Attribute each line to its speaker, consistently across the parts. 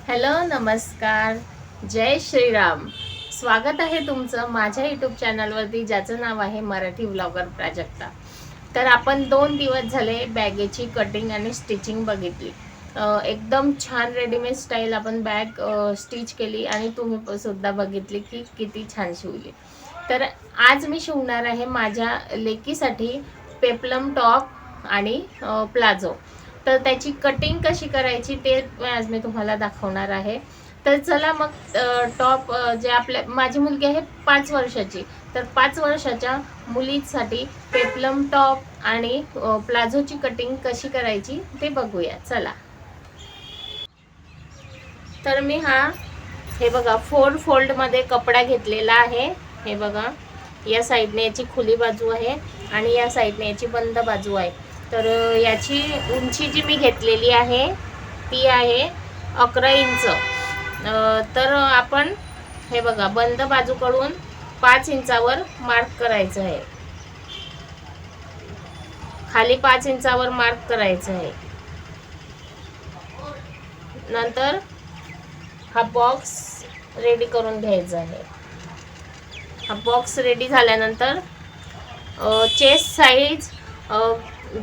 Speaker 1: Hello नमस्कार. जय श्रीराम. स्वागत आहे तुमचं माझ्या यूट्यूब चॅनलवरती ज्याचं नाव आहे मराठी व्लॉगर प्राजक्ता. तर आपण 2 दिवस झाले बॅगेची कटिंग आणि स्टिचिंग बघितली. एकदम छान रेडीमेड स्टाईल आपण बॅग स्टिच केली आणि तुम्ही सुद्धा बघितली की किती छान शिवली. तर आज मी शिवणार आहे माझ्या लेकीसाठी पेप्लम टॉप आणि प्लाझो. तर त्याची कटिंग कशी करायची ते आज मी तुम्हाला दाखवणार आहे. तर चला मग टॉप जे आपल्या माझी मुलगी आहे 5 वर्षाची, तर 5 वर्षाच्या मुलीसाठी पेप्लम टॉप आणि प्लाझोची कटिंग कशी करायची ते बघूया चला. तर मी हे बघा 4 फोल्डमध्ये कपडा घेतलेला आहे. हे बघा या साईडने याची खुली बाजू आहे आणि या साईडने याची बंद बाजू आहे. तर याची उंची जी मी घेतलेली आहे ती आहे 11 इंच. तर आपण हे बघा बंद बाजूकडून 5 इंचावर मार्क करायचं आहे. खाली 5 इंचावर मार्क करायचं आहे. नंतर हा बॉक्स रेडी करून घ्यायचा आहे. हा बॉक्स रेडी झाल्यानंतर चेस्ट साईज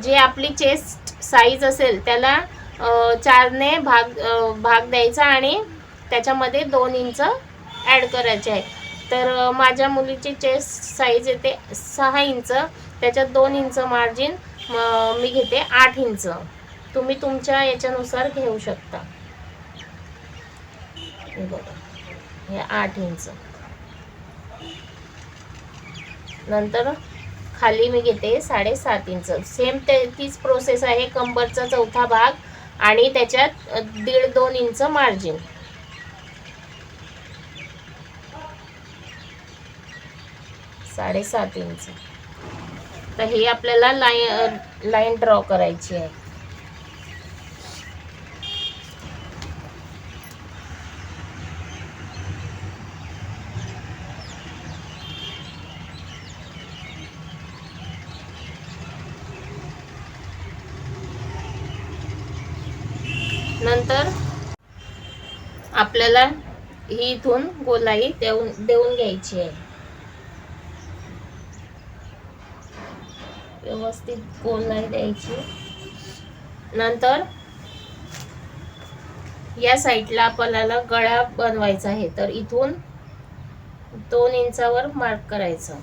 Speaker 1: जे आपली चेस्ट साईज असेल त्याला 4ने भाग द्यायचा आणि त्याच्यामध्ये 2 इंच ॲड करायचे आहे. तर माझ्या मुलीची चेस्ट साईज येते 6 इंच, त्याच्यात 2 इंच मार्जिन मी घेते 8 इंच. तुम्ही तुमच्या याच्यानुसार घेऊ शकता. हे बघा हे 8 इंच. नंतर खाली मी घेते 7.5 इंच. सेम तीच प्रोसेस आहे. कंबरचा चौथा भाग आणि त्याच्यात 1.5-2 इंच मार्जिन. साडेसात इंच. तर हे आपल्याला लाईन ड्रॉ करायची आहे. नंतर आपल्याला ही इथून गोलाई देऊन घ्यायची आहे. व्यवस्थित गोलाई द्यायची. नंतर या साईडला आपल्याला गळा बनवायचा आहे. तर इथून 2 इंचावर मार्क करायचं.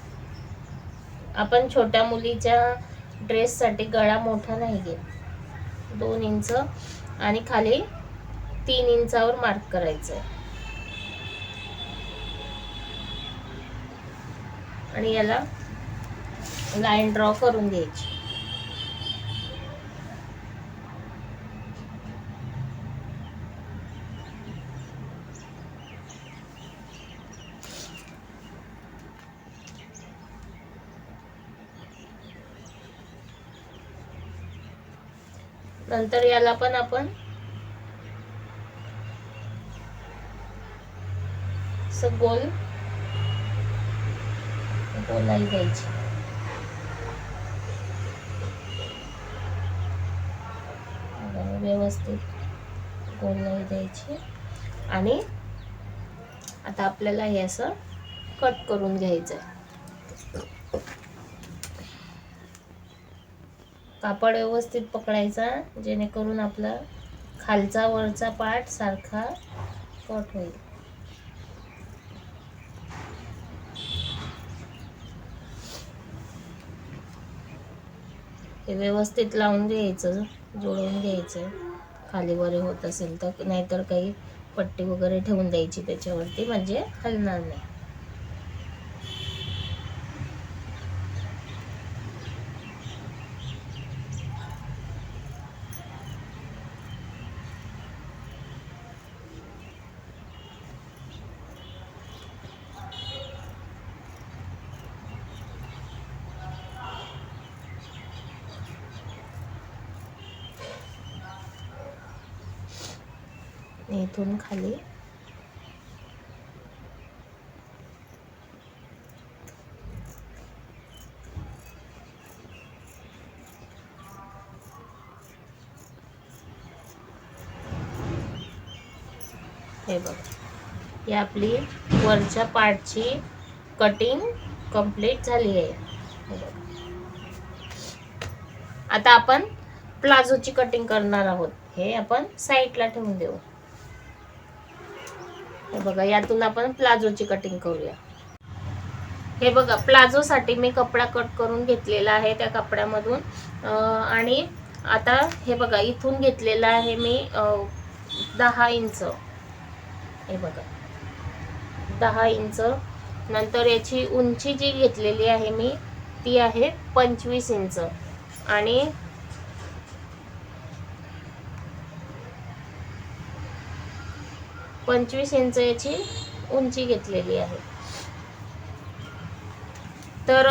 Speaker 1: आपण छोट्या मुलीच्या ड्रेससाठी गळा मोठा नाही घेत. 2 इंच आणि खाली 3 इंचावर मार्क करायचं आणि याला लाईन ड्रॉ करून घ्यायची. नंतर याला पण आपण गोलाई द्यायची. व्यवस्थित गोलाई द्यायची आणि आता आपल्याला हे असं कट करून घ्यायचं आहे. कापड व्यवस्थित पकडायचा जेणेकरून आपला खालचा वरचा पार्ट सारखा कट होईल. हे व्यवस्थित लावून घ्यायचं, जोडून घ्यायचं. खाली वर होत असेल तर, नाहीतर काही पट्टी वगैरे ठेवून द्यायची त्याच्यावरती, म्हणजे हलणार नाही. इथून खाली हे बघा, ही आपली वरच्या पार्टची कटिंग कंप्लीट झाली आहे. हे बघा. आता आपण प्लाझोची कटिंग करणार आहोत. हे आपण साईडला ठेवून देऊ. हे बघा, यातून आपण प्लाझोची कटिंग करूया. हे बघा, प्लाझोसाठी मी कपडा कट करून घेतलेला आहे त्या कपड्यामधून. आणि आता हे बघा, इथून घेतलेला आहे मी 10 इंच. हे बघा, 10 इंच. नंतर याची उंची जी घेतलेली आहे मी ती आहे 25 इंच. आणि 25 इंच याची उंची घेतलेली आहे. तर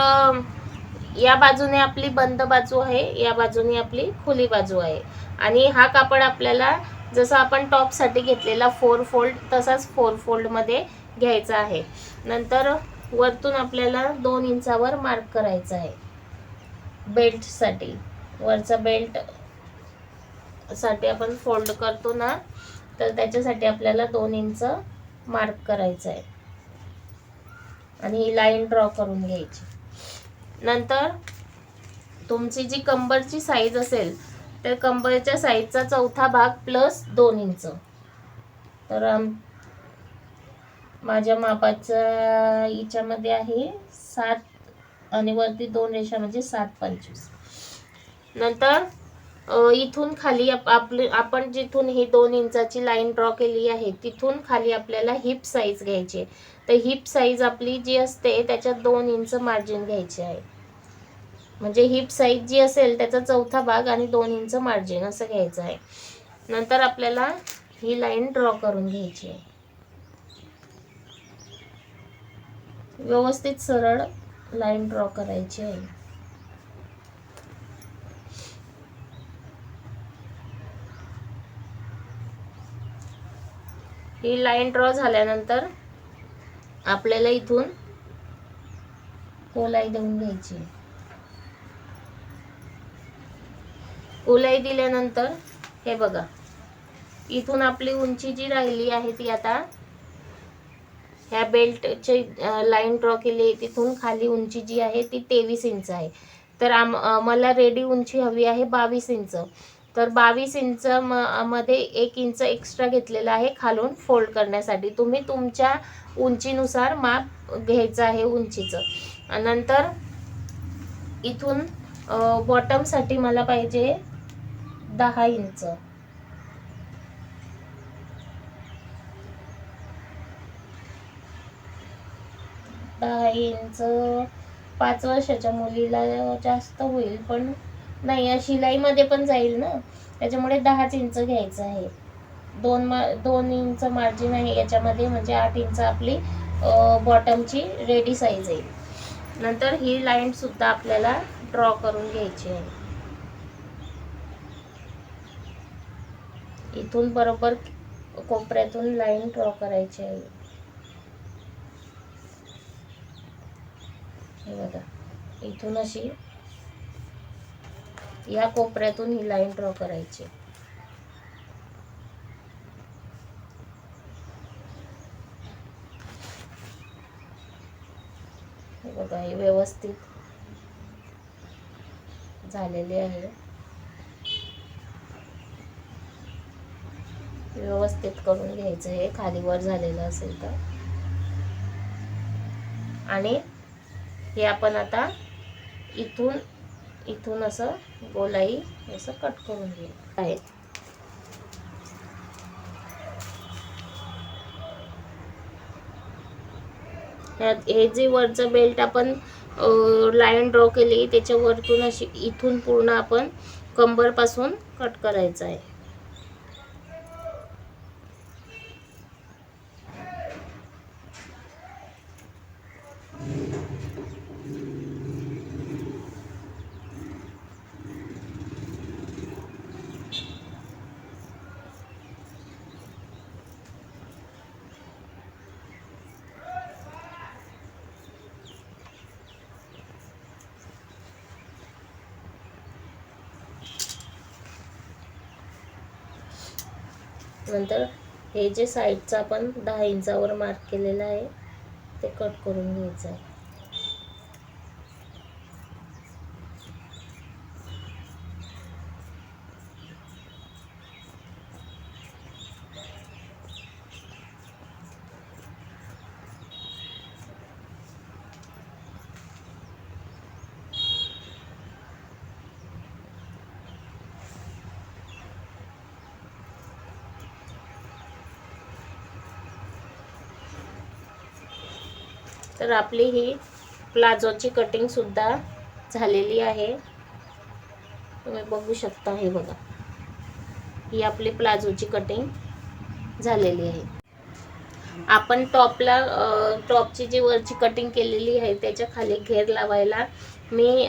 Speaker 1: या बाजूने आपली बंद बाजू आहे, या बाजूने आपली खुली बाजू आहे. आणि हा कापड आपल्याला जसं आपण टॉपसाठी घेतलेला 4 फोल्ड तसाच 4 फोल्डमध्ये घ्यायचा आहे. नंतर वरतून आपल्याला 2 इंचावर मार्क करायचा आहे बेल्टसाठी. वरचा बेल्ट साठी आपण फोल्ड करतो ना, तर त्याच्यासाठी आपल्याला 2 इंच मार्क करायचं आहे आणि ही लाईन ड्रॉ करून घ्यायची. नंतर तुमची जी कंबरची साईज असेल तर कंबरच्या साईजचा चौथा भाग प्लस 2 इंच. तर माझ्या मापाच्या हिच्यामध्ये आहे 7 आणि वरती 2 रेषा म्हणजे 7-25. नंतर इथून खाली आपण जिथून ही 2 इंचाची लाईन ड्रॉ केली आहे तिथून खाली आपल्याला हिप साईज घ्यायची. तर हिप साईज आपली जी असते त्याच्यात 2 इंच मार्जिन घ्यायचे आहे. म्हणजे हिप साईज जी असेल त्याचा चौथा भाग आणि 2 इंच मार्जिन असं घ्यायचं आहे. नंतर आपल्याला ही लाईन ड्रॉ करून घ्यायची आहे. व्यवस्थित सरळ लाईन ड्रॉ करायची आहे. ही लाईन ड्रॉ झाल्यानंतर आपल्याला इथून गोलाई देऊन घ्यायची. गोलाई दिल्यानंतर हे बघा, इथून आपली उंची जी राहिली आहे ती आता ह्या बेल्टची लाईन ड्रॉ केली आहे तिथून खाली उंची जी आहे ती 23 इंच आहे. तर मला रेडी उंची हवी आहे 22 इंच. तर 22 इंच मध्ये 1 इंच एक्स्ट्रा घेतलेला आहे खालून फोल्ड करण्यासाठी. तुम्ही तुमच्या उंचीनुसार माप घ्यायचं आहे उंचीचं. नंतर इथून बॉटमसाठी मला पाहिजे 10 इंच. 10 इंच 5 वर्षाच्या मुलीला जास्त होईल, पण नाही या शिलाईमध्ये पण जाईल ना, त्याच्यामुळे 10 इंच घ्यायचं आहे. 2 इंच मार्जिन आहे याच्यामध्ये, म्हणजे 8 इंच आपली बॉटमची रेडी साईज आहे. नंतर ही लाईन सुद्धा आपल्याला ड्रॉ करून घ्यायची आहे. इथून बरोबर कोपऱ्यातून लाईन ड्रॉ करायची आहे. हे बघा, इथून अशी या कोपऱ्यातून ही लाईन ड्रॉ करायची. हे बघा, हे व्यवस्थित झालेले आहे. व्यवस्थित करून घ्यायचं हे खाली वर झालेलं असेल तर. आणि हे आपण आता इथून असं गोलाई असं कट करून घ्यायचं आहे. हे जे वरचं बेल्ट आपण लाईन ड्रॉ केली त्याच्या वरतून अशी इथून पूर्ण आपण कंबर पासून कट करायचं आहे. नंतर हे जे साईडचं आपण 10 इंचावर मार्क केलेलं आहे ते कट करून घ्यायचं आहे. तर आपली ही प्लाझोची कटिंग सुद्धा झालेली आहे. तुम्ही बघू शकता, हे बघा, ही आपली प्लाझोची कटिंग झालेली आहे. आपण टॉपची जी वरची कटिंग केलेली आहे त्याच्या खाली घेर लावायला मी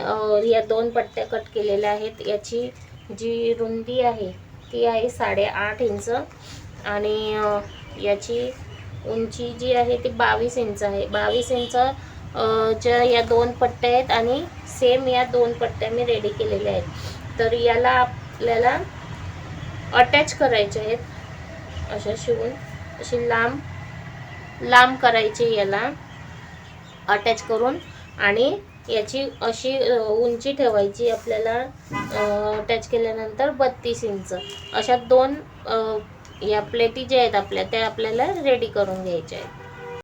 Speaker 1: या 2 पट्ट्या कट केलेल्या आहेत. याची जी रुंदी आहे ती आहे 8.5 इंच आणि याची उंची जी आहे ती 22 इंच आहे. 22 इंच च्या या 2 पट्ट्या आहेत आणि सेम या 2 पट्ट्या मी रेडी केलेल्या आहेत. तर याला आपल्याला अटॅच करायचे आहेत. अशा शिवून अशी लांब करायची, याला अटॅच करून, आणि याची अशी उंची ठेवायची आपल्याला अटॅच केल्यानंतर 32 इंच. अशा 2 या प्लेटी ज्या आहेत आपल्या त्या आपल्याला रेडी करून घ्यायच्या आहेत.